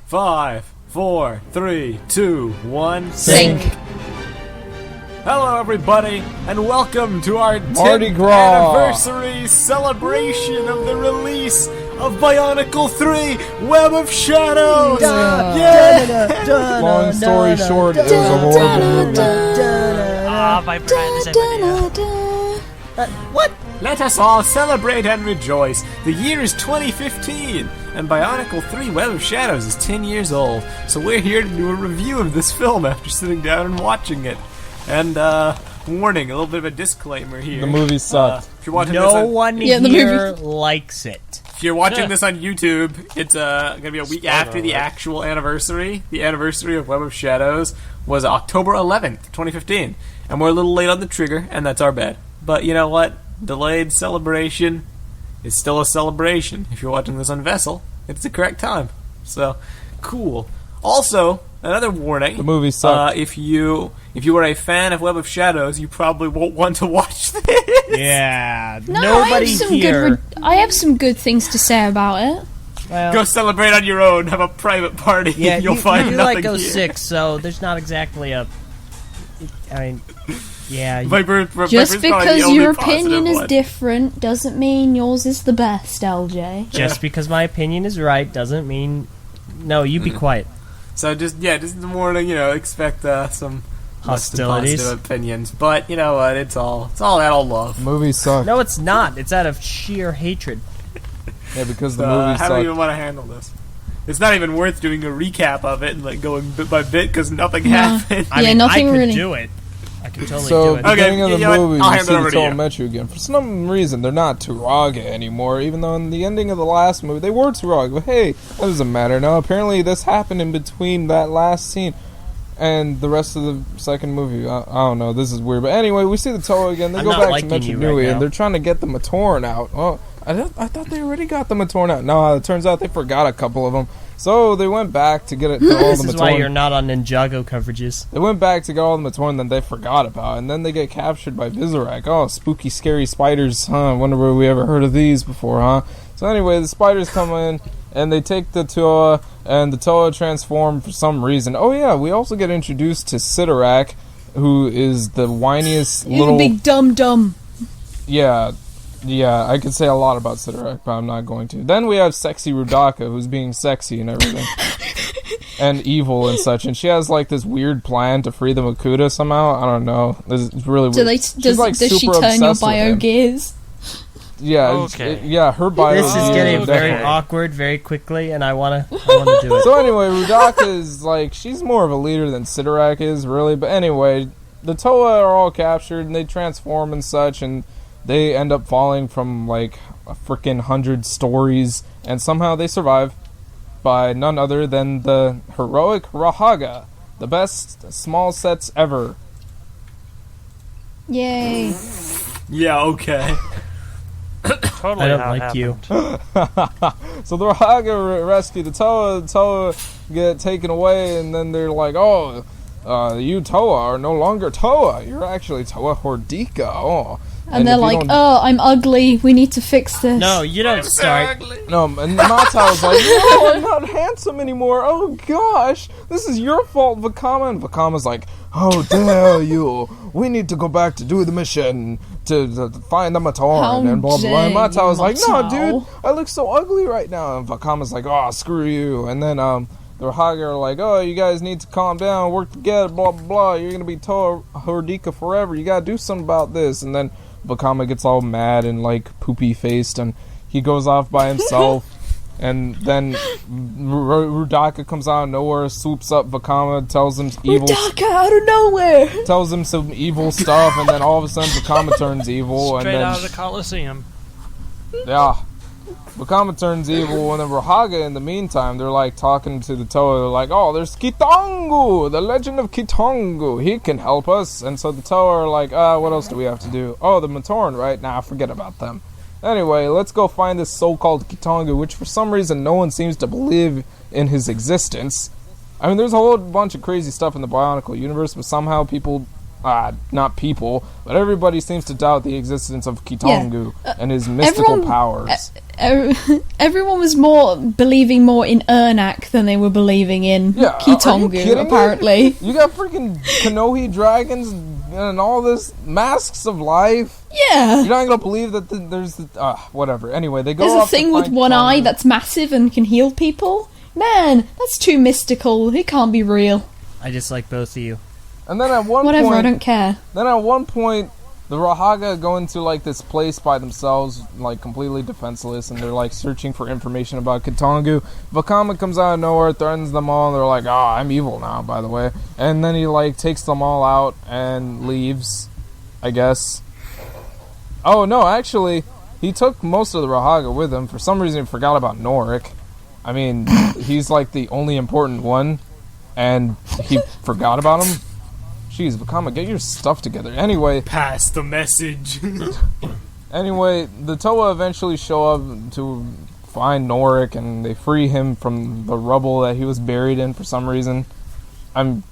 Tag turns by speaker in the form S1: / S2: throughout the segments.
S1: 5, 4, 3, 2, 1,
S2: Sync.
S1: Hello, everybody, and welcome to our 10th anniversary celebration of the release of BIONICLE 3 Web of Shadows!
S3: Long story short, it was a horrible movie.
S2: My brain is empty.
S1: What? Let us all celebrate and rejoice. The year is 2015, and BIONICLE 3 Web of Shadows is 10 years old. So we're here to do a review of this film after sitting down and watching it. And, warning, a little bit of a disclaimer here.
S3: The movie sucked.
S1: If you're watching
S2: No one here likes it.
S1: If you're watching this on YouTube, it's going to be a week after the actual anniversary. The anniversary of Web of Shadows was October 11th, 2015. And we're a little late on the trigger, and that's our bad. But you know what? Delayed celebration is still a celebration. If you're watching this on Vessel, it's the correct time. So, cool. Also, another warning.
S3: The movie sucked.
S1: If you are a fan of Web of Shadows, you probably won't want to watch this.
S2: Yeah,
S4: No,
S2: nobody here.
S4: I have some good things to say about it.
S2: Well,
S1: Go celebrate on your own. Have a private party.
S2: yeah,
S1: You'll find
S2: you
S1: nothing
S2: like
S1: here.
S2: 06, so there's not exactly a. I mean, yeah.
S4: Just because your opinion is different doesn't mean yours is the best, LJ.
S2: Just because my opinion is right doesn't mean. No, you be quiet.
S1: So just in the morning, expect some
S2: Hostilities.
S1: positive opinions. But you know what? It's all out of love.
S3: The movie sucked.
S2: No, it's not. It's out of sheer hatred.
S3: Yeah, because the movie
S1: How do you
S3: sucked.
S1: even want to handle this? It's not even worth doing a recap of it and like going bit by bit because nothing happened.
S2: I
S4: Yeah,
S2: mean,
S4: nothing
S2: I could
S4: really.
S2: do it. I could totally
S3: So,
S2: do it.
S1: Okay,
S3: beginning of the
S1: you know what?
S3: movie,
S1: I'll
S3: you
S1: hand
S3: see
S1: it over
S3: the
S1: to
S3: Toa
S1: you.
S3: Metru again. For some reason, they're not Turaga anymore, even though in the ending of the last movie, they were Turaga. But hey, that doesn't matter. Now, apparently this happened in between that last scene and the rest of the second movie. I don't know, this is weird. But anyway, we see the Toa again. They
S2: I'm
S3: go
S2: not
S3: back to
S2: liking
S3: Metru
S2: you
S3: Nui,
S2: right now.
S3: and they're trying to get the Matoran out. Oh, I thought they already got the Matoran out. No, it turns out they forgot a couple of them. So they went back to get it. All
S2: This
S3: the
S2: is why
S3: Matoran.
S2: you're not on Ninjago coverages.
S3: They went back to get all the Matoran that they forgot about, and then they get captured by Vizorak. Oh, spooky, scary spiders, huh? I wonder where we ever heard of these before, huh? So anyway, the spiders come in, and they take the Toa, and the Toa transform for some reason. Oh yeah, we also get introduced to Sidorak, who is the whiniest
S4: You
S3: little...
S4: big dumb.
S3: Yeah, I could say a lot about Sidorak, but I'm not going to. Then we have sexy Roodaka, who's being sexy and everything. And evil and such, and she has like this weird plan to free the Makuta somehow. I don't know. This is really weird.
S4: Does she turn your bio gears?
S3: Yeah,
S5: Okay.
S3: her bio.
S2: This is
S3: gears
S2: getting
S3: are
S2: very
S3: definitely-
S2: awkward very quickly, and I wanna do it.
S3: So anyway, Roodaka is like, she's more of a leader than Sidorak is, really. But anyway, the Toa are all captured and they transform and such, and they end up falling from like a freaking 100 stories, and somehow they survive by none other than the heroic Rahaga, the best small sets ever.
S4: Yay.
S1: Yeah, okay.
S5: Totally
S2: I don't
S5: how it
S2: like you.
S5: happened.
S3: So the Rahaga rescue the Toa get taken away, and then they're like, oh, you Toa are no longer Toa, you're actually Toa Roodaka. Oh.
S4: And they're
S3: if you
S4: like,
S3: don't-
S4: oh, I'm ugly, we need to fix this.
S2: No, you don't start.
S3: No, and Matau's like, no, I'm not handsome anymore. Oh gosh, this is your fault, Vakama. And Vakama's like, how dare you? We need to go back to do the mission to find the Matoran and blah blah blah. And
S4: dare
S3: Matau's
S4: you,
S3: like, no,
S4: Matau.
S3: dude, I look so ugly right now. And Vakama's like, oh, screw you. And then the Rahaga are like, oh, you guys need to calm down, work together, blah blah blah. You're gonna be Toa Roodaka forever. You gotta do something about this. And then Vakama gets all mad and like poopy faced, and he goes off by himself. And then Roodaka comes out of nowhere, swoops up Vakama, tells him evil,
S4: Roodaka out of nowhere.
S3: tells him some evil stuff, and then all of a sudden Vakama turns evil,
S5: Straight
S3: and then
S5: out of the Coliseum.
S3: yeah, Vakama turns evil, and then Rahaga, in the meantime, they're like talking to the Toa. They're like, oh, there's Kitongu, the legend of Kitongu. He can help us. And so the Toa are like, what else do we have to do? Oh, the Matoran, right? Nah, forget about them. Anyway, let's go find this so-called Kitongu, which for some reason no one seems to believe in his existence. I mean, there's a whole bunch of crazy stuff in the BIONICLE universe, but somehow people not people, but everybody seems to doubt the existence of Kitongu and his mystical powers.
S4: Everyone was believing more in Ernak than they were believing in Kitongu, apparently.
S3: You got freaking Kanohi dragons and all this masks of life.
S4: Yeah.
S3: You're not gonna believe that there's whatever. Anyway, they go.
S4: There's a thing with one eye that's massive and can heal people. Man, that's too mystical. It can't be real.
S2: I just like both of you.
S3: And then at one
S4: Whatever,
S3: point,
S4: I don't care.
S3: Then at one point, the Roodaka go into like this place by themselves, like completely defenseless, and they're like searching for information about Kitongu. Vakama comes out of nowhere, threatens them all, and they're like, "Oh, I'm evil now, by the way." And then he like takes them all out and leaves, I guess. Oh no, actually, he took most of the Roodaka with him. For some reason, he forgot about Norik. I mean, he's like the only important one, and he forgot about him. Jeez, Vakama, get your stuff together. Anyway,
S1: pass the message.
S3: Anyway, the Toa eventually show up to find Norik, and they free him from the rubble that he was buried in for some reason. I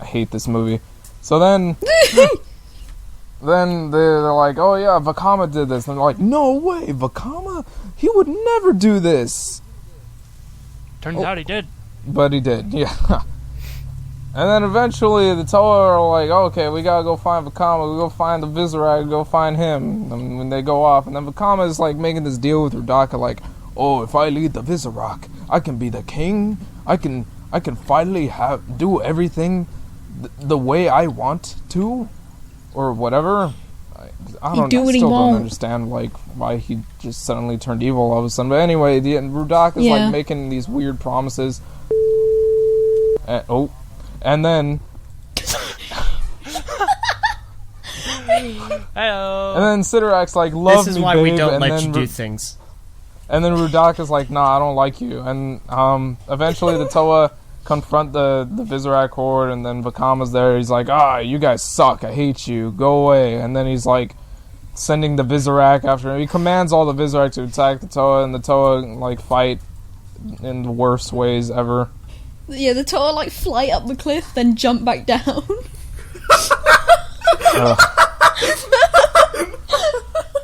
S3: hate this movie. So then, they're like, "Oh yeah, Vakama did this," and they're like, "No way, Vakama? He would never do this."
S5: Turns out he did.
S3: But he did, yeah. And then eventually the Toa are like, "Okay, we gotta go find Vakama, we go find the Viserai, go find him." And when they go off, and then Vakama is like making this deal with Roodaka, like, "Oh, if I lead the Viserai, I can be the king. I can finally do everything the way I want to, or whatever." I don't understand like why he just suddenly turned evil all of a sudden. But anyway, Roodaka is like making these weird promises. And then
S2: Hello.
S3: And then Sidorak's like, "Love me, babe."
S2: This is why we don't let you do things.
S3: And then Roodaka's like, "Nah, I don't like you." And eventually the Toa confront the Viserai Horde, and then Vakama's there. He's like, "You guys suck. I hate you. Go away." And then he's like sending the Viserai after him. He commands all the Viserai to attack the Toa, and the Toa like fight in the worst ways ever.
S4: Yeah, the Toa like fly up the cliff, then jump back down.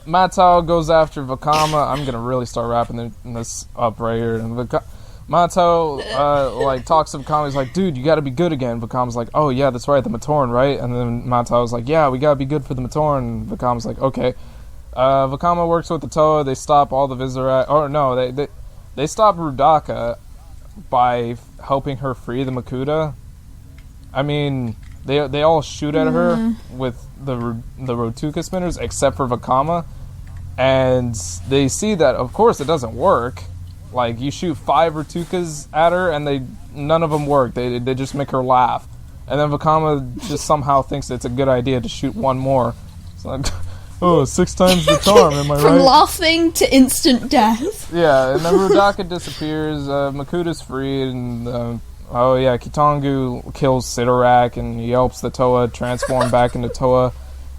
S3: Matao goes after Vakama. I'm gonna really start wrapping this up right here. And Matao like talks to Vakama. He's like, "Dude, you gotta be good again." Vakama's like, "Oh yeah, that's right, the Matoran, right?" And then Matao's like, "Yeah, we gotta be good for the Matoran." And Vakama's like, "Okay." Vakama works with the Toa. They stop all the Viserai. Or no, they stop Roodaka by helping her free the Makuta. I mean, they all shoot at her with the Roodaka spinners except for Vakama, and they see that of course it doesn't work. Like, you shoot 5 Rootukas at her and none of them work. They just make her laugh, and then Vakama just somehow thinks it's a good idea to shoot one more. It's like, "Oh, 6 times the charm, am I right?"
S4: From laughing to instant death.
S3: Yeah, and then Roodaka disappears, Makuta's freed, and, Kitongu kills Sidorak, and he helps the Toa transform back into Toa,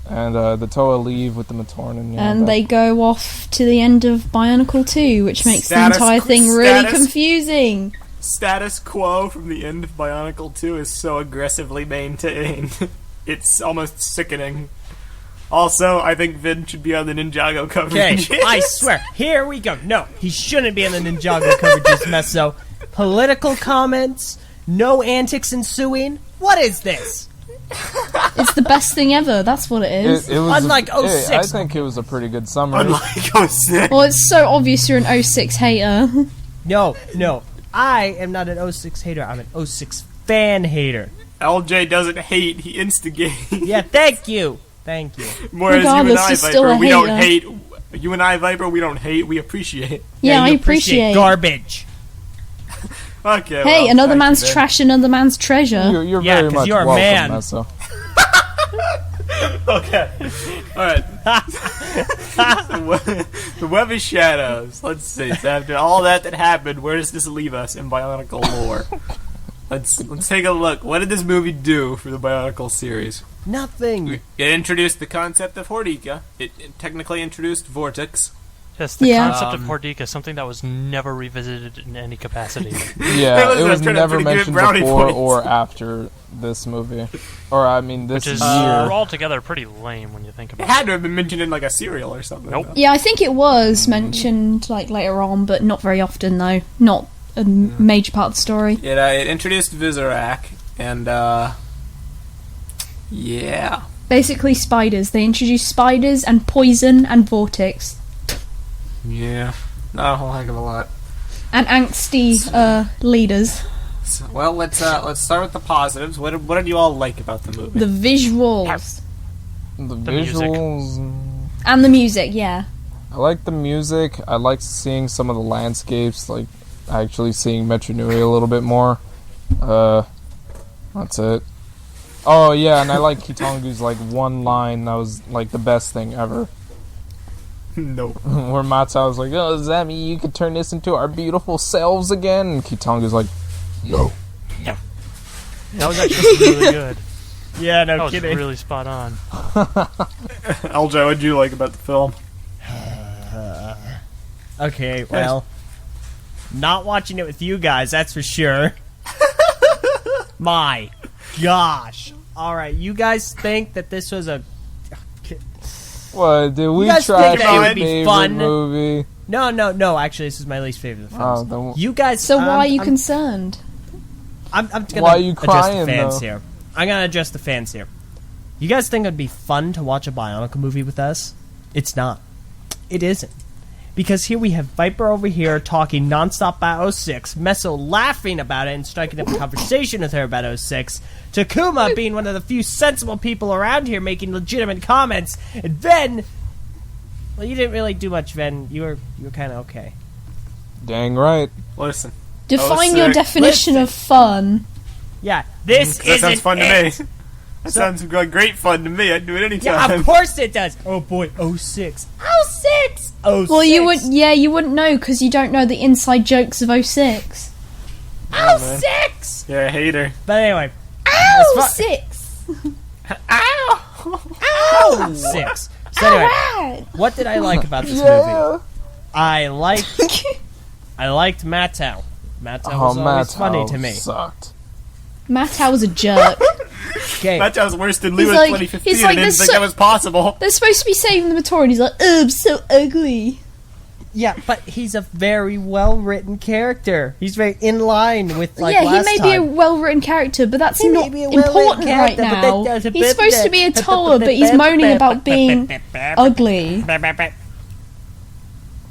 S3: and the Toa leave with the Matoran.
S4: And they go off to the end of Bionicle 2, which makes the entire thing really confusing.
S1: Status quo from the end of Bionicle 2 is so aggressively maintained. It's almost sickening. Also, I think Vin should be on the Ninjago coverage.
S2: Okay, I swear. Here we go. No, he shouldn't be on the Ninjago coverages, Meso. Political comments, no antics ensuing. What is this?
S4: It's the best thing ever. That's what it is.
S3: It was
S2: Unlike 06.
S3: I think it was a pretty good summary.
S1: Unlike 06.
S4: Well, it's so obvious you're an 06 hater.
S2: No. I am not an 06 hater. I'm an 06 fan hater.
S1: LJ doesn't hate, he instigates.
S2: Yeah, thank you.
S1: Whereas
S4: Regardless, he's still a
S1: we don't
S4: hater.
S1: hate. You and I, Viper, we don't hate, we appreciate.
S4: Yeah, I
S2: you
S4: appreciate
S2: garbage.
S1: Okay.
S4: Hey,
S1: well,
S4: another man's trash, another man's treasure.
S3: You're
S2: Yeah,
S3: very
S2: 'cause
S3: much
S2: you're a
S3: welcome,
S2: man.
S3: Meso.
S1: Okay. Alright. The Web of Shadows. Let's see. So after all that happened, where does this leave us in Bionicle lore? Let's take a look. What did this movie do for the Bionicle series?
S2: Nothing.
S1: It introduced the concept of Roodaka. It technically introduced Vortex.
S5: This, the
S4: Yeah.
S5: concept of Roodaka is something that was never revisited in any capacity.
S3: Yeah, it was never
S1: pretty good
S3: mentioned
S1: brownie
S3: before
S1: points.
S3: or after this movie. Or, I mean, this
S5: Which is
S3: year.
S5: altogether pretty lame when you think
S1: It
S5: about it.
S1: had to have been mentioned in like a cereal or something.
S5: Nope.
S4: Yeah, I think it was mentioned like later on, but not very often though. Not a major part of the story.
S1: It introduced Vizorak, and yeah.
S4: Basically, spiders. They introduced spiders and poison and vortex
S1: Yeah. Not a whole heck of a lot.
S4: and angsty leaders.
S1: So, well, let's start with the positives. What did you all like about the movie?
S4: The visuals
S3: The
S5: music.
S3: visuals.
S4: and the music. Yeah.
S3: I like the music. I like seeing some of the landscapes, like actually seeing Metro Nui a little bit more. That's it. Oh yeah, and I like Kitongu's like one line that was like the best thing ever.
S1: Nope.
S3: Where Matsuo was like, "Oh, does that mean you could turn this into our beautiful selves again?" And Kitongu's like, "No."
S5: That was actually really good.
S2: Yeah,
S5: That
S2: no
S5: was
S2: kidding.
S5: really spot on.
S1: LJ, what did you like about the film?
S2: Okay, well, not watching it with you guys, that's for sure. My gosh. Alright, you guys think that this was a...
S3: What, did we
S2: guys
S3: trash
S2: think that
S3: your
S2: would be
S3: favorite
S2: fun?
S3: movie?
S2: No, actually, this is my least favorite of the
S3: Oh,
S2: films.
S3: then
S2: You guys...
S4: So why are you
S2: I'm,
S4: concerned?
S2: I'm gonna
S3: Why are you
S2: adjust
S3: crying,
S2: the fans
S3: though?
S2: here. I'm gonna adjust the fans here. You guys think it'd be fun to watch a Bionicle movie with us? It's not. It isn't. Because here we have Viper over here talking nonstop about 06, Meso laughing about it and striking up a conversation with her about 06, Takuma being one of the few sensible people around here making legitimate comments, and Ven... Well, you didn't really do much, Ven. You were kind of okay.
S3: Dang right.
S1: Listen.
S4: Define your
S1: sick.
S4: definition of fun.
S2: Yeah, this
S1: That
S2: isn't
S1: sounds fun
S2: it.
S1: to me. That sounds like great fun to me. I'd do it anytime.
S2: Yeah, of course it does. Oh boy, 06. 06! 06!
S4: Well, you wouldn't know because you don't know the inside jokes of 06.
S2: 06!
S1: You're a hater.
S2: But anyway,
S4: Oh, 6.
S1: Ow!
S2: 06. So anyway,
S4: Alright.
S2: what did I like about this movie? I liked Mattel. Mattel was always funny to me.
S3: Sucked.
S4: Mattel was a jerk.
S2: Okay,
S1: That sounds worse than Lou in
S4: like-
S1: 2015.
S4: he's like
S1: I didn't
S4: this
S1: think
S4: so-
S1: that was possible.
S4: They're supposed to be saving the Matori, and he's like, oh, I'm so ugly.
S2: yeah, but he's a very well-written character. He's very in line with like
S4: yeah, he
S2: last
S4: may
S2: time.
S4: be a well-written character, but that's
S2: He may
S4: not
S2: be a well-written
S4: important right
S2: character, but
S4: now.
S2: that does a
S4: He's
S2: bit-
S4: supposed to be a Toa, but he's moaning about being ugly.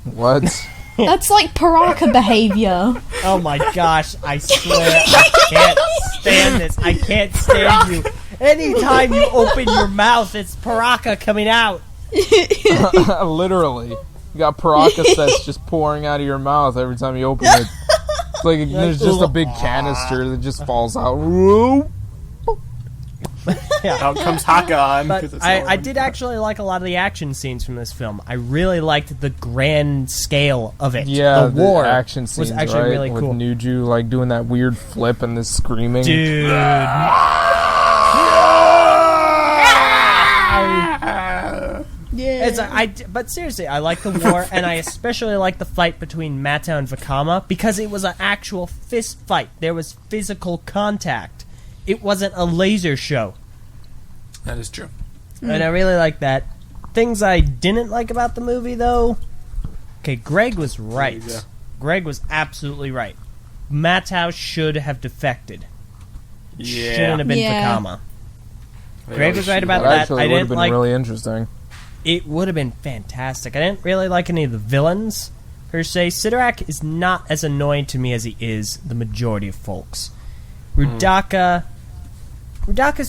S3: What?
S4: That's like Paraka behavior.
S2: Oh my gosh, I swear I can't stand this. I can't stand you. Anytime you open your mouth, it's Paraka coming out.
S3: Literally. You got Paracasets just pouring out of your mouth every time you open it. It's like there's just a big canister that just falls out. Whoop.
S1: Out comes Hakan.
S2: But I did actually like a lot of the action scenes from this film. I really liked the grand scale of it.
S3: Yeah,
S2: the war
S3: action scenes,
S2: was actually
S3: right?
S2: really
S3: With
S2: cool.
S3: Nuju like doing that weird flip and this screaming.
S2: Dude.
S4: Yeah.
S2: It's but seriously, I like the war, and I especially like the fight between Mata and Vakama because it was an actual fist fight. There was physical contact. It wasn't a laser show,
S1: That is true.
S2: and I really like that. Things I didn't like about the movie, though. Okay, Greg was right.
S1: Yeah.
S2: Greg was absolutely right. Matau should have defected.
S1: Yeah.
S2: Shouldn't have been
S4: Yeah.
S2: Vakama. Greg was right about
S3: That
S2: that.
S3: actually
S2: I
S3: would have
S2: didn't
S3: been
S2: like.
S3: really interesting.
S2: It would have been fantastic. I didn't really like any of the villains, per se. Sidorak is not as annoying to me as he is the majority of folks. Roodaka's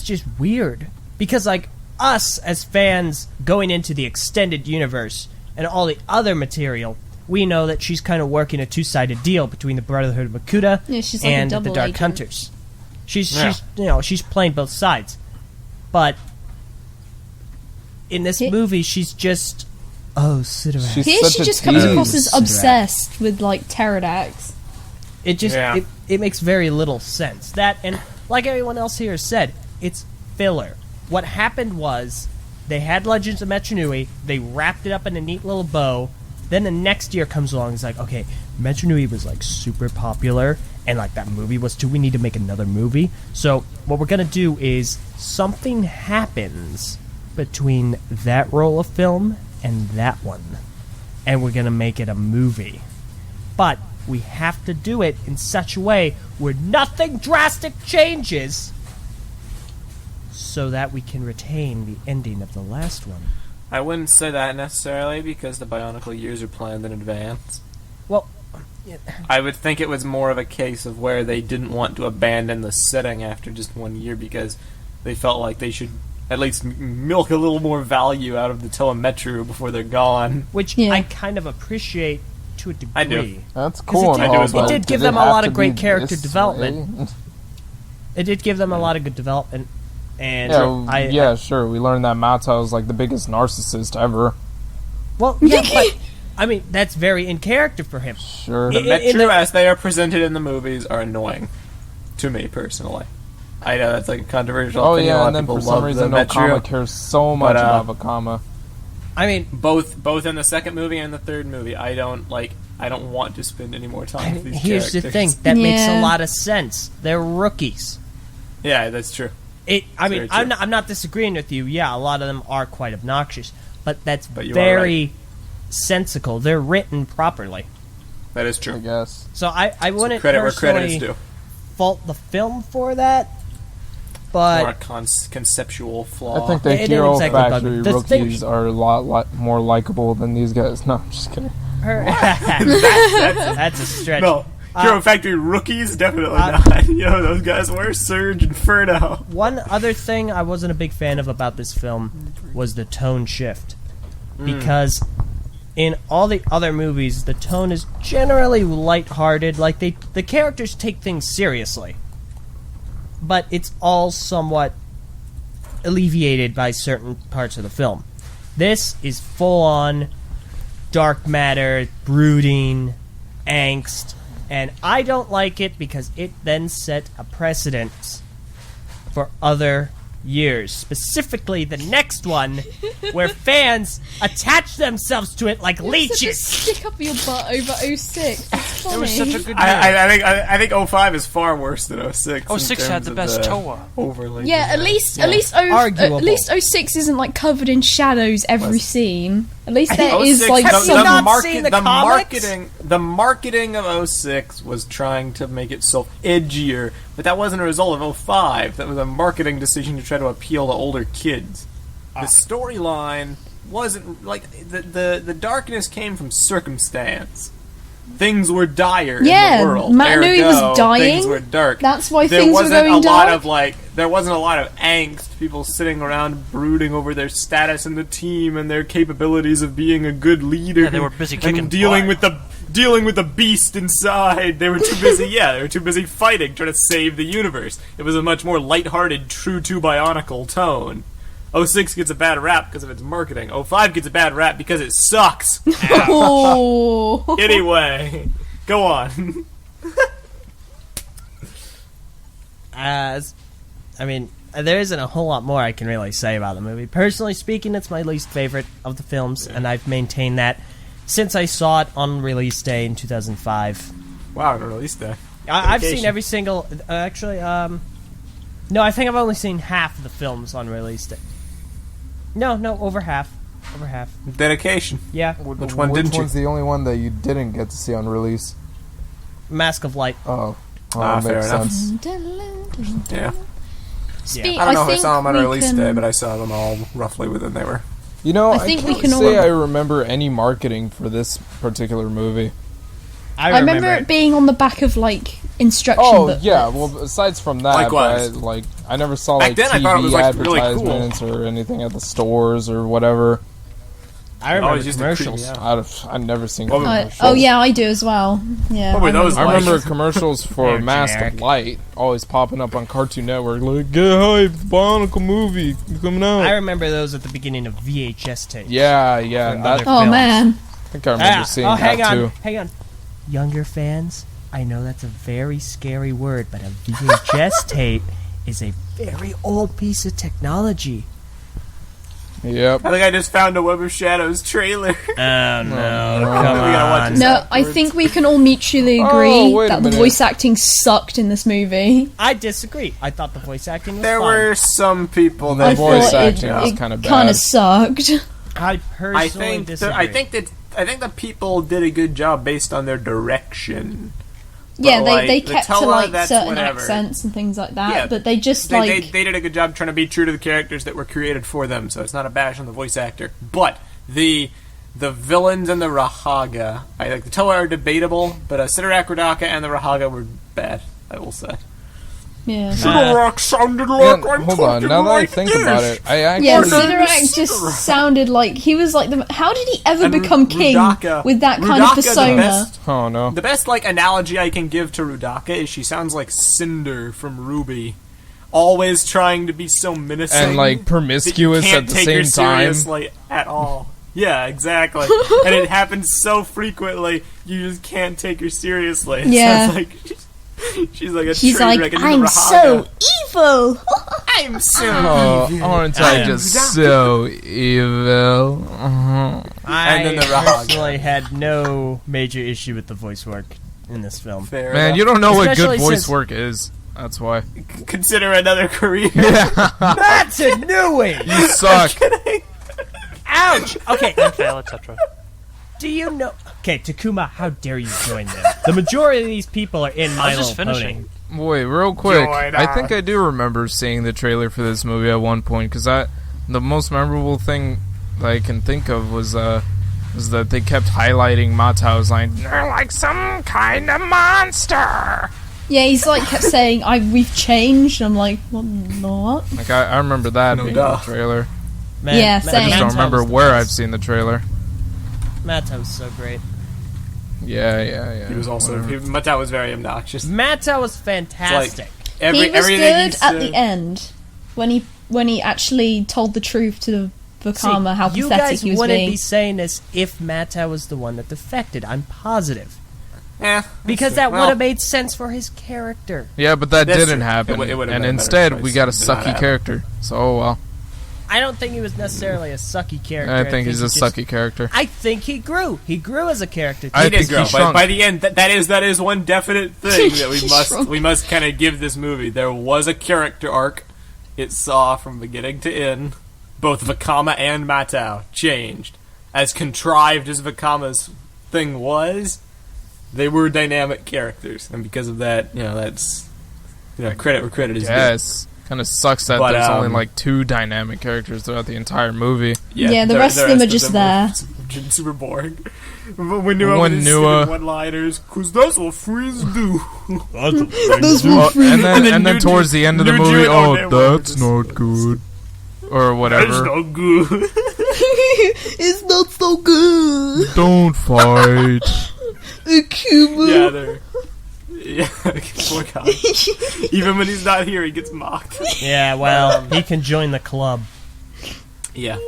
S2: just weird. Because, like, us as fans going into the extended universe and all the other material, we know that she's kind of working a two-sided deal between the Brotherhood of Makuta
S4: Yeah, she's like a
S2: and the
S4: double
S2: Dark
S4: agent.
S2: Hunters. She's playing both sides. But in this movie, she's just Sidorak.
S3: She's
S4: Here
S3: such
S4: she
S3: a
S4: just comes
S3: tease.
S4: across as obsessed with, like, pterodactyls.
S2: It just
S1: Yeah.
S2: it makes very little sense. That, and like everyone else here said, it's filler. What happened was they had Legends of Metronui, they wrapped it up in a neat little bow, Then the next year comes along, it's like, okay, Metro Nui was like super popular, and like that movie was too, we need to make another movie. So what we're going to do is something happens between that roll of film and that one, and we're going to make it a movie. But we have to do it in such a way where nothing drastic changes so that we can retain the ending of the last one.
S1: I wouldn't say that necessarily because the Bionicle years are planned in advance.
S2: Well,
S1: I would think it was more of a case of where they didn't want to abandon the setting after just 1 year because they felt like they should at least milk a little more value out of the Toa Metro before they're gone.
S2: which
S4: Yeah.
S2: I kind of appreciate to a degree.
S1: I do.
S3: That's cool.
S2: it
S3: and
S2: did-
S3: all,
S1: it
S3: but
S2: did give
S3: it
S2: them a
S3: have
S2: lot
S3: to
S2: of great
S3: be
S2: character
S3: this
S2: development.
S3: way?
S2: It did give them a lot of good development, and
S3: Yeah, sure. We learned that Matao is like the biggest narcissist ever.
S2: Well, yeah, but I mean that's very in character for him.
S3: Sure.
S1: The
S2: in
S1: Metro,
S2: the-
S1: as they are presented in the movies, are annoying to me personally. I know that's like a controversial
S3: Oh
S1: thing. a
S3: yeah,
S1: lot
S3: and
S1: of
S3: then
S1: people
S3: for some
S1: love
S3: reason
S1: the Metro.
S3: Okama cares so much
S1: But,
S3: about Okama.
S2: I mean,
S1: Both in the second movie and the third movie, I don't want to spend any more time with these
S2: here's
S1: characters.
S2: the thing that makes a
S4: Yeah.
S2: lot of sense. They're rookies.
S1: Yeah, that's true.
S2: I mean,
S1: very true.
S2: I'm not disagreeing with you. Yeah, a lot of them are quite obnoxious, but that's
S1: But you are
S2: very sensical. They're written properly.
S1: That is
S3: I
S1: true.
S3: guess.
S2: So I wouldn't
S1: Credit where credit is
S2: personally
S1: due.
S2: fault the film for that,
S1: More a
S2: but
S1: conceptual flaw.
S3: I think the
S2: It didn't
S3: Hero
S2: exactly bug
S3: Factory
S2: me. The
S3: rookies
S2: thing-
S3: are a lot more likable than these guys. No, I'm just kidding.
S2: that's a stretch.
S1: no. Hero Factory rookies? Definitely
S2: uh,
S1: not. Those guys were Surge Inferno.
S2: One other thing I wasn't a big fan of about this film was the tone shift. Because in all the other movies, the tone is generally lighthearted. Like, the characters take things seriously. But it's all somewhat alleviated by certain parts of the film. This is full-on dark matter, brooding, angst. And I don't like it because it then set a precedent for other years. Specifically, the next one, where fans attach themselves to it like leeches.
S4: Stick up your butt over 06. It's funny.
S5: It was such a good year.
S1: I think 05 is far worse than 06. in
S5: 06 had
S1: terms
S5: the
S1: of
S5: best Toa.
S1: Overlay.
S4: Yeah, at least
S2: Arguable.
S4: at least 06 isn't like covered in shadows every scene. At least there
S1: 06
S4: is like
S2: Have you
S4: some.
S2: not seen the comics?
S1: the marketing of 06 was trying to make it so edgier, but that wasn't a result of 05. That was a marketing decision to try to appeal to older kids. The storyline wasn't like the darkness came from circumstance. Things were dire in
S4: Yeah,
S1: the world.
S4: Matt Nui
S1: Ergo,
S4: was dying.
S1: Things were dark.
S4: That's why
S1: there
S4: things were
S1: wasn't
S4: going
S1: a lot
S4: dark.
S1: of there wasn't a lot of angst. People sitting around brooding over their status in the team and their capabilities of being a good leader.
S5: Yeah, they were busy
S1: and
S5: kicking
S1: dealing
S5: butt.
S1: with the beast inside. They were too busy. They were too busy fighting, trying to save the universe. It was a much more lighthearted, true to Bionicle tone. 06 gets a bad rap because of its marketing. 05 gets a bad rap because it sucks.
S4: Oh.
S1: Anyway, go on.
S2: There isn't a whole lot more I can really say about the movie. Personally speaking, it's my least favorite of the films, and I've maintained that since I saw it on release day in 2005.
S1: Wow, on release day.
S2: I've seen
S1: Dedication.
S2: every single... no, I think I've only seen half of the films on release day. No, over half. Over half.
S1: Dedication.
S2: Yeah.
S1: Which one didn't you?
S3: one's the only one that you didn't get to see on release?
S2: Mask of Light.
S3: Oh,
S1: fair
S3: makes
S1: enough.
S3: sense.
S1: Yeah.
S2: Yeah.
S1: I don't know if I
S4: think
S1: saw them on
S4: we
S1: release
S4: can-
S1: day, but I saw them all roughly within they were.
S3: You know,
S4: I
S3: I
S4: think we
S3: can't
S4: can all-
S3: say I remember any marketing for this particular movie.
S2: I
S4: I remember it being on the back of like instruction
S3: Oh
S4: booklets.
S3: yeah, well aside from that,
S1: Likewise.
S3: but, like I never saw
S1: Back
S3: like
S1: then, I
S3: TV
S1: thought it was, like, really cool.
S3: advertisements or anything at the stores or whatever.
S2: I remember
S1: Always used to creep
S2: commercials.
S1: me out.
S3: I've never seen
S1: What were-
S3: commercials.
S4: Oh yeah, I do as well. Yeah.
S1: What were those
S3: I
S1: like?
S3: remember commercials for
S2: They're
S3: Mask
S2: generic.
S3: of Light always popping up on Cartoon Network. Like, get hyped, Bionicle movie coming out.
S2: I remember those at the beginning of VHS tapes.
S3: yeah, and
S2: For
S3: that
S2: other
S4: Oh
S2: films.
S4: man.
S3: I think I remember seeing that
S2: hang on,
S3: too.
S2: hang on. Younger fans, I know that's a very scary word, but a VHS tape is a very old piece of technology.
S3: Yep.
S1: I think I just found a Web of Shadows trailer.
S2: Oh no!
S3: no.
S2: Come
S1: We gotta watch
S2: on.
S1: this.
S4: No, I think we can all mutually agree
S3: wait a
S4: that the
S3: minute.
S4: voice acting sucked in this movie.
S2: I disagree. I thought the voice acting was
S1: There
S2: fine.
S1: were some people
S3: The
S1: that
S3: voice
S4: thought
S3: acting was kinda bad.
S4: kind of sucked.
S2: I personally
S1: I think
S2: disagree.
S1: I think the people did a good job based on their direction.
S4: Yeah,
S1: But,
S4: they
S1: like,
S4: kept to
S1: Latella,
S4: like
S1: that's
S4: certain
S1: whatever.
S4: accents and things like that,
S1: Yeah,
S4: but they just
S1: They did a good job trying to be true to the characters that were created for them, so it's not a bash on the voice actor. But the villains and the Rahaga, I like the Toa are debatable, but Sidorak, Roodaka, and the Rahaga were bad, I will say.
S4: yeah.
S1: Sidorak sounded
S3: Yeah,
S1: like I'm
S3: hold on,
S1: talking
S3: now that I
S1: like
S3: think
S1: this.
S3: about it, I actually...
S4: Yeah,
S1: Sidorak.
S4: Sidorak just sounded like he was like the. How did he ever
S1: And
S4: become king
S1: Roodaka.
S4: with that kind of
S1: Roodaka, the
S4: persona?
S1: best-
S3: Oh, no.
S1: The best like analogy I can give to Roodaka is she sounds like Cinder from Ruby, always trying to be so menacing
S3: And, like,
S1: that you
S3: promiscuous
S1: can't
S3: at the
S1: take
S3: same
S1: her
S3: time.
S1: seriously at all. Yeah, exactly. And it happens so frequently, you just can't take her seriously. It
S4: Yeah.
S1: sounds like she's like a
S4: She's
S1: train
S4: like,
S1: wreck into
S4: I'm
S1: the
S4: so
S1: Rahaga.
S4: evil.
S1: I'm so
S3: Oh,
S1: evil.
S3: aren't
S2: I
S3: I
S2: am
S3: just so evil?
S2: I
S1: And then the Rahaga.
S2: personally had no major issue with the voice work in this film.
S1: Fair
S3: Man,
S1: enough.
S3: you don't know what
S2: Especially
S3: good voice
S2: since-
S3: work is. That's why.
S1: Consider another career.
S2: That's a new way.
S3: You suck.
S2: Ouch. Okay.
S5: Fail, etc.
S2: Do you know? Okay, Takuma, how dare you join them? The majority of these people are in My
S5: I was just
S2: Little Pony.
S5: finishing.
S3: Wait, real quick.
S1: Join
S3: I think
S1: us.
S3: I do remember seeing the trailer for this movie at one point, because the most memorable thing that I can think of was that they kept highlighting Matao's line, "You're like some kind of monster."
S4: Yeah, he's like kept saying, we've changed." I'm like, what?
S3: Like I remember that
S1: No
S3: being
S1: duh.
S3: in the trailer.
S2: Man,
S4: Yeah,
S3: I
S4: same.
S3: just don't
S2: Mato's
S3: remember
S2: the
S3: where
S2: best.
S3: I've seen the trailer.
S2: Mato's so great.
S3: Yeah.
S1: He was also
S3: whatever.
S1: Matao was very obnoxious.
S2: Mato was fantastic.
S4: He was
S1: everything
S4: good
S1: he
S4: at
S1: said-
S4: the end when he actually told the truth to Vakama how
S2: you
S4: pathetic
S2: guys
S4: he was
S2: wouldn't
S4: being.
S2: be saying this if Mato was the one that defected. I'm positive.
S1: Yeah,
S2: Because that
S1: well,
S2: would have made sense for his character.
S3: Yeah, but that
S1: That's
S3: didn't
S1: true.
S3: happen.
S1: It would've
S3: And
S1: been a better
S3: instead,
S1: choice
S3: we got a
S1: to not
S3: sucky
S1: happen.
S3: character. So, oh well.
S2: I don't think he was necessarily a sucky character.
S3: I think he's a
S2: he just-
S3: sucky character.
S2: I think he grew. He grew as a character.
S3: I
S1: He did
S3: think
S1: grow,
S3: he
S1: but
S3: shrunk.
S1: by the end, that is one definite thing that
S4: He shrunk.
S1: we must kind of give this movie. There was a character arc. It saw from beginning to end, both Vakama and Matao changed. As contrived as Vakama's thing was, they were dynamic characters, and because of that, that's credit where credit is due.
S3: Yes. Kind of sucks that
S1: But,
S3: there's only
S1: um,
S3: like 2 dynamic characters throughout the entire movie.
S4: Yeah, the rest of them are just there.
S1: Were super boring. When Nua
S3: When
S1: with his
S3: Nua-
S1: stupid one-liners, cause that's what freeze do.
S3: Oh, and then
S1: New
S3: towards the end of the
S1: New
S3: movie,
S1: Jew
S3: oh,
S1: don't know
S3: that's not good. Or
S1: That's
S3: whatever.
S1: not good.
S4: It's not so good.
S3: Don't fight.
S1: Yeah, they're. Yeah, poor guy. Even when he's not here, he gets mocked.
S2: Yeah, well, he can join the club.
S1: Yeah.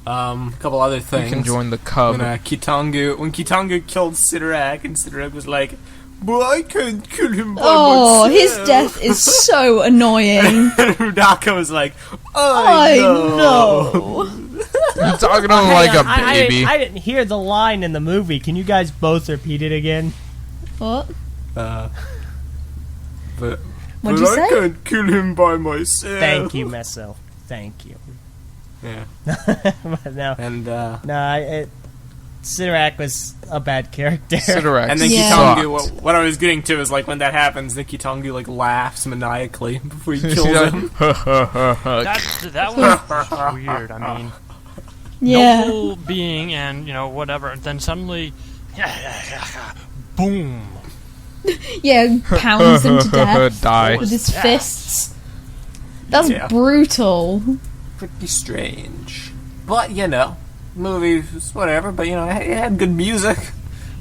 S1: A couple other
S3: You
S1: things.
S3: can join the cub.
S1: When Kitangu killed Sidorak, and Sidorak was like, "But I can't kill him by
S4: Oh, his
S1: myself."
S4: death is so annoying.
S1: And Roodaka was like,
S4: I
S1: know.
S4: know.
S3: You're talking to him like a
S2: Hang on,
S3: baby.
S2: I didn't hear the line in the movie. Can you guys both repeat it again?
S4: What?
S1: But
S4: What'd you
S1: I
S4: say?
S1: can't kill him by myself.
S2: Thank you, Meso. Thank you.
S1: Yeah.
S2: But no,
S1: And
S2: Sidorak was a bad character.
S3: Sidorak
S1: and then
S4: Yeah.
S1: Kitangu,
S3: sucked.
S1: what I was getting to is like when that happens, then Kitangu like laughs maniacally before he kills
S3: She's like,
S1: him.
S5: That was weird. I mean,
S4: Yeah.
S5: noble being and whatever. And then suddenly, boom.
S4: Yeah, pounds them to death
S3: Die.
S4: with his fists. That's
S1: Yeah.
S4: brutal.
S1: Pretty strange. But, movies, whatever, but, it had good music.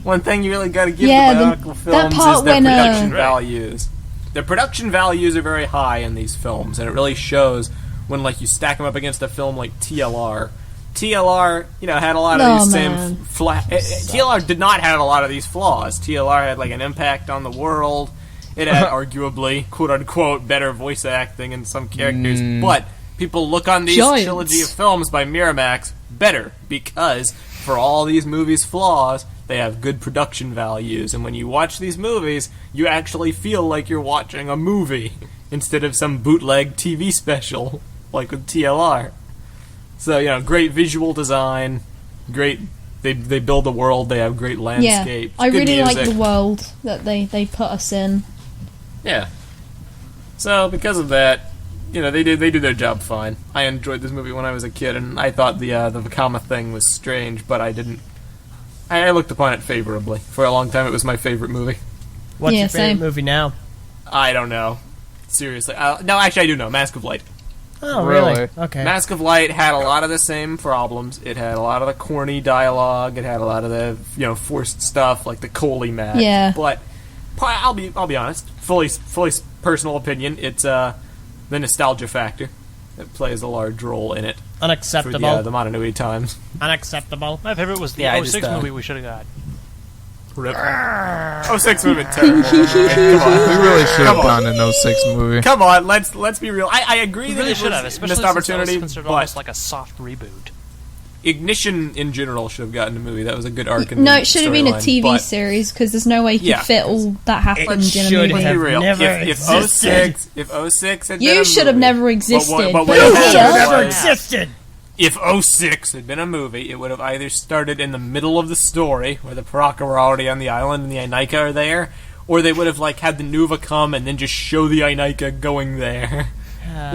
S1: One thing you really gotta give
S4: Yeah,
S1: the
S4: the-
S1: Bionicle
S4: that
S1: films
S4: part
S1: is their
S4: when,
S1: production
S5: Right.
S1: values. Their production values are very high in these films, and it really shows when, you stack them up against a film like TLR. TLR, had a lot of
S4: Oh,
S1: these
S4: man.
S1: same... TLR did not have a lot of these flaws. TLR had, an impact on the world. It had arguably, quote-unquote, better voice acting in some characters, but people look on these
S4: Giants.
S1: trilogy of films by Miramax better because for all these movies' flaws, they have good production values. And when you watch these movies, you actually feel like you're watching a movie instead of some bootleg TV special like with TLR. So, great visual design, great... They build a world, they have great landscapes,
S4: I
S1: good
S4: really
S1: music.
S4: like the world that they put us in.
S1: Yeah. So, because of that, they do their job fine. I enjoyed this movie when I was a kid, and I thought the Vakama thing was strange, but I didn't... I looked upon it favorably. For a long time, it was my favorite movie.
S2: What's
S4: Yeah,
S2: your favorite
S4: same.
S2: movie now?
S1: I don't know. Seriously. No, actually, I do know. Mask of Light.
S2: Oh, really?
S3: Really?
S2: Okay.
S1: Mask of Light had a lot of the same problems. It had a lot of the corny dialogue. It had a lot of the forced stuff like the Coley match.
S4: Yeah.
S1: But I'll be honest. Fully personal opinion. It's the nostalgia factor that plays a large role in it for
S2: Unacceptable.
S1: the Motunui times.
S2: Unacceptable.
S5: My favorite was the
S1: Yeah, I
S5: 06
S1: just,
S5: movie we should have got.
S1: Rip. 06 movie terrible. Come on.
S3: We really should have
S1: Come on.
S3: done an 06 movie.
S1: Come on, let's be real. I agree
S5: We
S1: that
S5: really
S1: it
S5: should have,
S1: was
S5: especially
S1: missed
S5: since
S1: opportunity,
S5: that was considered
S1: but
S5: almost like a soft reboot.
S1: Ignition in general should have gotten a movie. That was a good arc in
S4: No,
S1: the
S4: it should have been a
S1: storyline,
S4: TV
S1: but
S4: series because there's no way you could
S1: Yeah.
S4: fit all that happened in a
S2: should
S4: movie.
S1: Let's be
S2: have
S1: real.
S2: never
S1: if
S2: existed.
S1: 06 had been
S4: You
S1: a
S4: should have
S1: movie,
S4: never existed.
S1: But
S4: But
S1: what
S4: you
S1: happened
S4: should have.
S2: Never
S1: was-
S2: existed.
S1: If 06 had been a movie, it would have either started in the middle of the story, where the Paraka were already on the island and the Ainaika are there, or they would have had the Nuva come and then just show the Ainaika going there.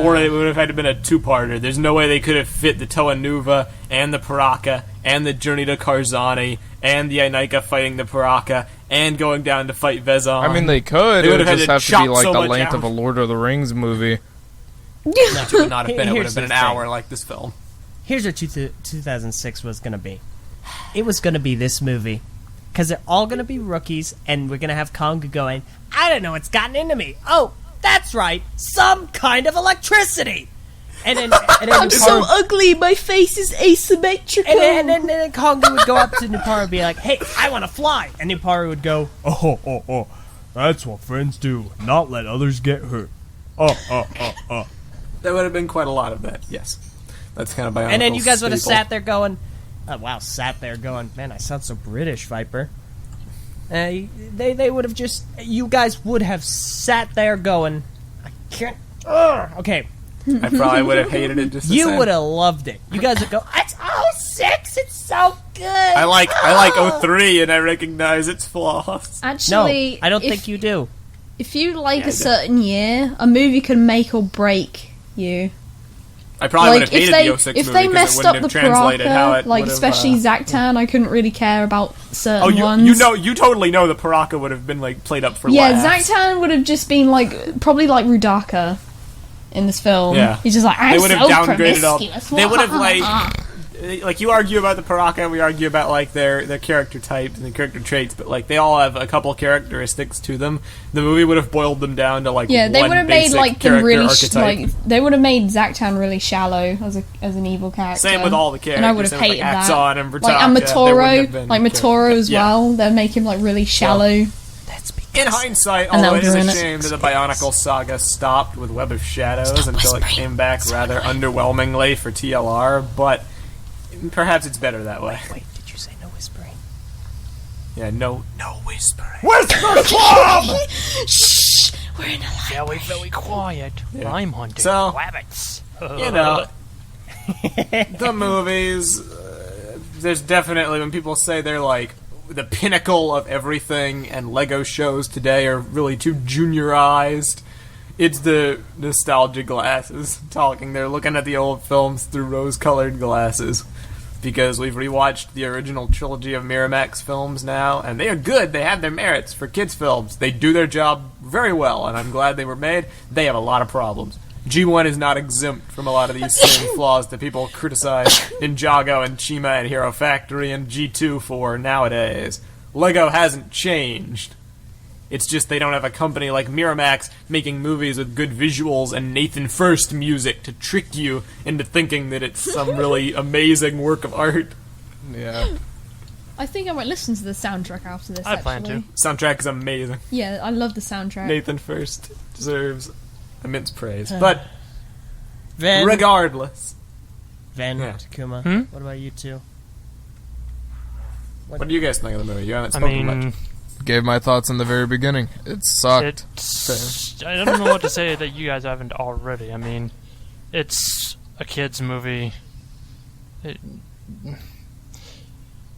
S1: Or it would have had to been a two-parter. There's no way they could have fit the Toa Nuva and the Paraka and the journey to Karzani and the Ainaika fighting the Paraka and going down to fight Vezon.
S3: I mean, they could.
S1: They
S3: It
S1: would
S3: would
S1: have had
S3: just
S1: to
S3: have to be
S1: chop
S3: like
S1: so
S3: the
S1: much
S3: length
S1: out.
S3: of a Lord of the Rings movie.
S1: It would not have been. It would
S2: Here's
S1: have been an
S2: the thing.
S1: hour like this film.
S2: Here's what 2006 was going to be. It was going to be this movie. Because they're all going to be rookies, and we're going to have Konga going, I don't know what's gotten into me. Oh, that's right. Some kind of electricity. And then
S4: I'm so ugly. My face is asymmetrical.
S2: And then Konga would go up to Nuparu and be like, hey, I want to fly. And Nuparu would go, oh, that's what friends do. Not let others get hurt.
S1: There would have been quite a lot of that. Yes, that's kind of Bionicle's
S2: And then you guys would have
S1: staple.
S2: sat there going, sat there going, man, I sound so British, Viper. They would have just, you guys would have sat there going, I can't, okay.
S1: I probably would have hated it just the
S2: You
S1: same.
S2: would have loved it. You guys would go, it's 06, it's so good.
S1: I like 03 and I recognize its flaws.
S2: No,
S4: Actually,
S2: I don't
S4: if,
S2: think you do.
S4: If you like
S1: Yeah, I
S4: a
S1: do.
S4: certain year, a movie can make or break you.
S1: I probably would
S4: Like
S1: have hated the 06
S4: if
S1: movie
S4: they
S1: because it
S4: messed
S1: wouldn't
S4: up
S1: have
S4: the
S1: translated how
S4: Paraka,
S1: it
S4: like
S1: would have,
S4: especially Zaktan, I couldn't really care about certain ones.
S1: you totally know the Paraka would have been played up for
S4: Yeah,
S1: laughs.
S4: Zaktan would have just been probably like Roodaka in this film.
S1: Yeah.
S4: He's just like, I'm
S1: They would have
S4: so
S1: downgraded all.
S4: promiscuous.
S1: They would have like you argue about the Paraka, and we argue about their character types and the character traits, but they all have a couple characteristics to them. The movie would have boiled them down to
S4: Yeah, they
S1: one
S4: would have made
S1: basic
S4: them
S1: character
S4: really
S1: archetype.
S4: they would have made Zaktan really shallow as an evil character.
S1: Same with all the characters.
S4: and I would have
S1: Same with,
S4: hated
S1: Axon
S4: that.
S1: and Roodaka,
S4: And
S1: there wouldn't have been
S4: Matoro as
S1: yeah.
S4: well. They'd make him really shallow.
S1: In hindsight,
S4: And
S1: although it is a
S4: that'll ruin it.
S1: shame that the Bionicle saga stopped with Web of Shadows until it came back rather underwhelmingly for TLR, but perhaps it's better that way.
S2: Wait, did you say no whispering?
S1: Yeah, no whispering.
S4: Shh, we're in a
S5: Very, very quiet.
S1: Yeah.
S5: I'm hunting
S1: So-
S5: rabbits.
S1: You know, the movies, there's definitely, when people say they're the pinnacle of everything and Lego shows today are really too juniorized, it's the nostalgia glasses talking. They're looking at the old films through rose-colored glasses. Because we've rewatched the original trilogy of Miramax films now, and they are good. They have their merits for kids' films. They do their job very well, and I'm glad they were made. They have a lot of problems. G1 is not exempt from a lot of these same flaws that people criticize Ninjago and Chima and Hero Factory and G2 for nowadays. Lego hasn't changed. It's just they don't have a company like Miramax making movies with good visuals and Nathan First music to trick you into thinking that it's some really amazing work of art.
S3: Yeah.
S4: I think I might listen to the soundtrack after this.
S5: I plan
S4: actually.
S5: to.
S1: Soundtrack is amazing.
S4: Yeah, I love the soundtrack.
S1: Nathan First deserves immense praise. But
S2: Ven.
S1: Regardless.
S2: Ven,
S1: Yeah.
S2: Takuma, what about you two?
S1: What do you guys think of the movie? You haven't
S5: I
S1: spoken
S5: mean,
S1: much.
S3: Gave my thoughts in the very beginning. It sucked.
S5: I don't know what to say that you guys haven't already. I mean, it's a kid's movie. I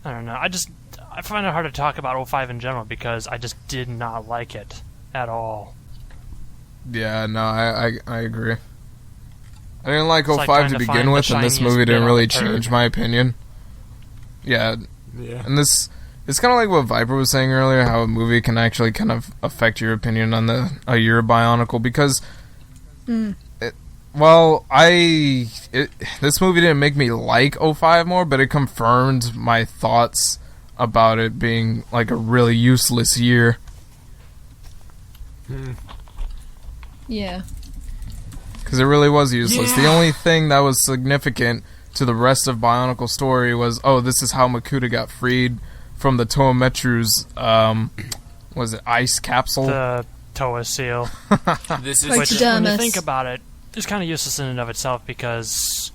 S5: don't know. I find it hard to talk about 05 in general because I just did not like it at all.
S3: Yeah, no, I agree. I didn't like
S5: It's
S3: 05
S5: like
S3: to
S5: trying to
S3: begin
S5: find
S3: with,
S5: the
S3: and this
S5: shiniest
S3: movie
S5: bit
S3: didn't
S5: on
S3: really
S5: the turd.
S3: change my opinion. Yeah,
S1: Yeah.
S3: and this, it's kind of like what Viper was saying earlier, how a movie can actually kind of affect your opinion on your Bionicle, because, this movie didn't make me like 05 more, but it confirmed my thoughts about it being like a really useless year.
S4: Yeah.
S3: Because it really was useless.
S1: Yeah.
S3: The only thing that was significant to the rest of Bionicle's story was, this is how Makuta got freed from the Toametru's, was it ice capsule?
S5: The Toa seal.
S1: This is
S5: Which, when you
S4: Taxidermist.
S5: think about it, it's kind of useless in and of itself because,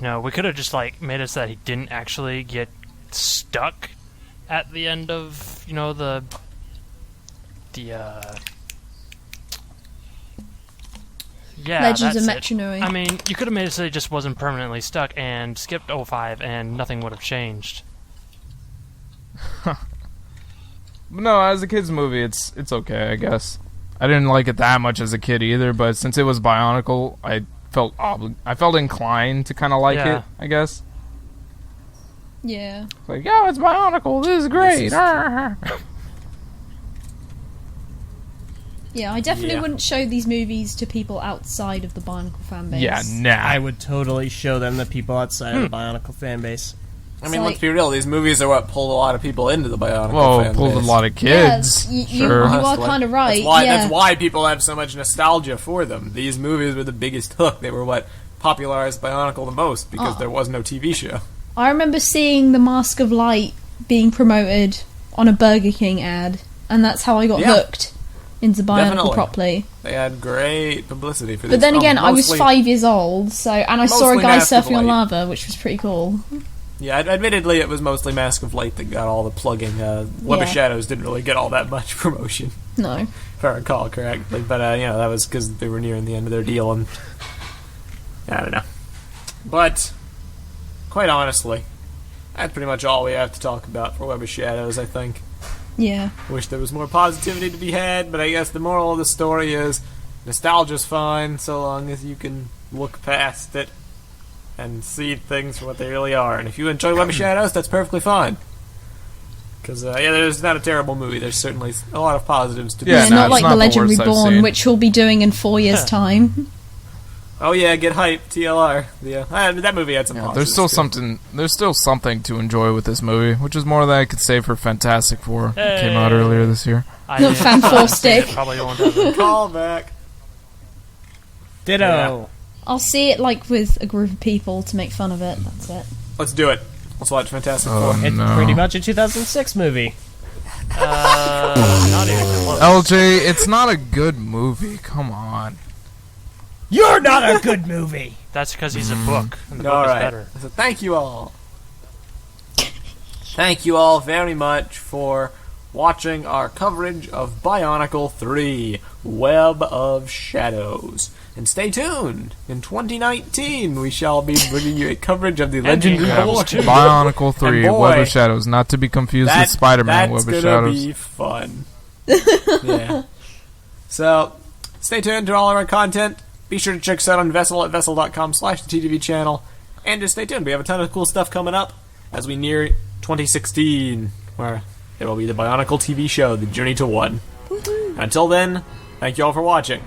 S5: we could have just, made it so that he didn't actually get stuck at the end of, yeah,
S4: Legends of
S5: that's it.
S4: Metronoi.
S5: I mean, you could have made it so he just wasn't permanently stuck and skipped 05 and nothing would have changed.
S3: No, as a kid's movie, it's okay, I guess. I didn't like it that much as a kid either, but since it was Bionicle, I felt inclined to kind of like
S5: Yeah.
S3: it, I guess.
S4: Yeah.
S3: Like, it's Bionicle, this is great.
S4: Yeah, I definitely
S1: Yeah.
S4: wouldn't show these movies to people outside of the Bionicle fan base.
S3: Yeah, nah.
S2: I would totally show them the people outside of the Bionicle fan base.
S1: I mean,
S4: So,
S1: let's be real. These movies are what pulled a lot of people into the Bionicle
S3: Well,
S1: fan
S3: pulled a
S1: base.
S3: lot of kids.
S4: Yeah,
S3: sure.
S4: you are kind of right.
S1: That's why people have so much nostalgia for them. These movies were the biggest hook. They were what popularized Bionicle the most because there was no TV show.
S4: I remember seeing the Mask of Light being promoted on a Burger King ad, and that's how I got hooked into Bionicle
S1: Definitely.
S4: properly.
S1: They had great publicity for this.
S4: But then again, I was
S1: mostly-
S4: 5 years old, and I saw a
S1: mostly
S4: guy
S1: Mask of
S4: surfing on
S1: Light.
S4: lava, which was pretty cool.
S1: Yeah, admittedly, it was mostly Mask of Light that got all the plugging. Web
S4: Yeah.
S1: of Shadows didn't really get all that much promotion,
S4: No.
S1: if I recall correctly. But that was because they were nearing the end of their deal, and I don't know. But quite honestly, that's pretty much all we have to talk about for Web of Shadows, I think.
S4: Yeah.
S1: Wish there was more positivity to be had, but I guess the moral of the story is nostalgia's fine so long as you can look past it and see things for what they really are. And if you enjoy Web of Shadows, that's perfectly fine. Because, there's not a terrible movie. There's certainly a lot of positives to be
S3: Yeah,
S4: Yeah,
S3: no,
S4: not
S3: it's
S4: like
S3: not
S4: The
S3: the
S4: Legend
S3: worst I've
S4: Reborn,
S3: seen.
S4: which we'll be doing in 4 years' time.
S1: Oh yeah, get hype, TLR. Yeah, that movie had some
S3: Yeah,
S1: positives.
S3: there's still something to enjoy with this movie, which is more than I could say for Fantastic Four. It came out earlier this year.
S4: Not Fantastic.
S5: Probably won't have
S1: Call back.
S2: Ditto.
S4: I'll see it with a group of people to make fun of it. That's it.
S1: Let's do it. Let's watch Fantastic
S3: Oh,
S1: Four.
S2: It's
S3: no.
S2: pretty much a 2006 movie.
S5: not even close.
S3: LJ, it's not a good movie. Come on.
S2: You're not a good movie.
S5: That's because he's a book, and the book
S1: All
S5: is
S1: right.
S5: better.
S1: So thank you all. Thank you all very much for watching our coverage of Bionicle 3, Web of Shadows. And stay tuned. In 2019, we shall be bringing you a coverage of the Legend
S5: Game
S1: Reborn.
S5: Grumps, too.
S3: Bionicle 3,
S1: And boy,
S3: Web of Shadows, not to be confused with Spider-Man Web of
S1: That's
S3: Shadows.
S1: gonna be fun. Yeah. So, stay tuned to all of our content. Be sure to check us out on Vessel at vessel.com/the TTV channel. And just stay tuned. We have a ton of cool stuff coming up as we near 2016, where there will be the Bionicle TV show, The Journey to One. Until then, thank you all for watching.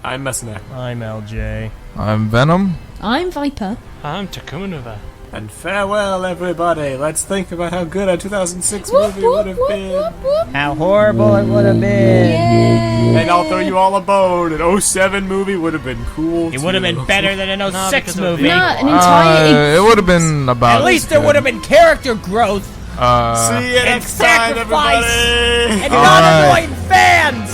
S1: I'm Messina.
S2: I'm LJ.
S3: I'm Venom.
S4: I'm Viper.
S5: I'm Takuma Nova.
S1: And farewell, everybody. Let's think about how good a 2006 movie would have been.
S2: How horrible it would have been.
S1: And I'll throw you all a bone. An 07 movie would have been cool.
S2: It would have
S1: too.
S2: been better than an 06
S5: because it would
S2: movie.
S5: be-
S4: No, an entire.
S3: It would have been about.
S2: At least there would have been character growth
S1: See you
S2: and
S1: next time,
S2: sacrifice
S1: everybody.
S2: and
S3: All
S2: not
S3: right.
S2: annoying fans.